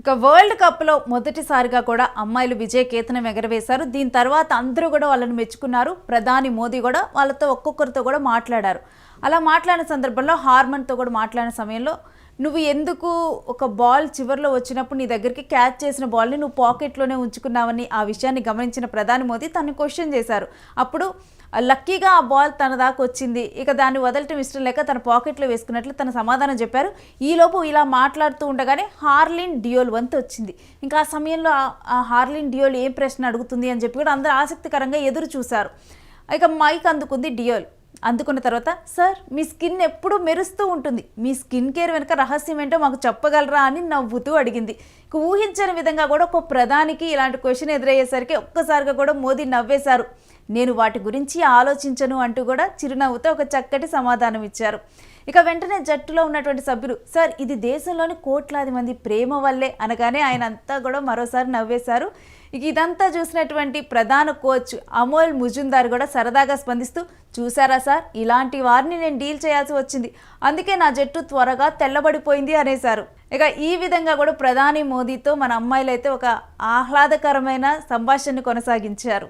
ఇక వరల్డ్ కప్లో మొదటిసారిగా కూడా అమ్మాయిలు విజయకేతనం ఎగరవేశారు. దీని తర్వాత అందరూ కూడా వాళ్ళని మెచ్చుకున్నారు. ప్రధాని మోదీ కూడా వాళ్ళతో ఒక్కొక్కరితో కూడా మాట్లాడారు. అలా మాట్లాడిన సందర్భంలో హార్మన్తో కూడా మాట్లాడిన సమయంలో నువ్వు ఎందుకు ఒక బాల్ చివరిలో వచ్చినప్పుడు నీ దగ్గరికి క్యాచ్ చేసిన బాల్ని నువ్వు పాకెట్లోనే ఉంచుకున్నావని ఆ విషయాన్ని గమనించిన ప్రధాని మోదీ తనని క్వశ్చన్ చేశారు. అప్పుడు లక్కీగా ఆ బాల్ తన దాకా వచ్చింది, ఇక దాన్ని వదలటం ఇష్టం లేక తన పాకెట్లో వేసుకున్నట్లు తన సమాధానం చెప్పారు. ఈలోపు ఇలా మాట్లాడుతూ ఉండగానే హార్లిన్ డియోల్ వంతు వచ్చింది. ఇంకా ఆ సమయంలో ఆ హార్లిన్ డియోల్ ఏం ప్రశ్న అడుగుతుంది అని చెప్పి కూడా అందరూ ఆసక్తికరంగా ఎదురు చూశారు. ఇక మైక్ అందుకుంది డియోల్. అందుకున్న తర్వాత, సార్ మీ స్కిన్ ఎప్పుడూ మెరుస్తూ ఉంటుంది, మీ స్కిన్ కేర్ వెనుక రహస్యం ఏంటో మాకు చెప్పగలరా అని నవ్వుతూ అడిగింది. ఊహించని విధంగా కూడా ఒక ప్రధానికి ఇలాంటి క్వశ్చన్ ఎదురయ్యేసరికి ఒక్కసారిగా కూడా మోదీ నవ్వేశారు. నేను వాటి గురించి ఆలోచించను అంటూ కూడా చిరునవ్వుతో ఒక చక్కటి సమాధానం ఇచ్చారు. ఇక వెంటనే జట్టులో ఉన్నటువంటి సభ్యులు, సార్ ఇది దేశంలోని కోట్లాది మంది ప్రేమ వల్లే అనగానే ఆయన అంతా కూడా మరోసారి నవ్వేశారు. ఇక ఇదంతా చూసినటువంటి ప్రధాన కోచ్ అమోల్ ముజుందార్ కూడా సరదాగా స్పందిస్తూ, చూసారా సార్, ఇలాంటి వారిని నేను డీల్ చేయాల్సి వచ్చింది, అందుకే నా జట్టు త్వరగా తెల్లబడిపోయింది అనేశారు. ఇక ఈ విధంగా కూడా ప్రధాని మోదీతో మన అమ్మాయిలు అయితే ఒక ఆహ్లాదకరమైన సంభాషణని కొనసాగించారు.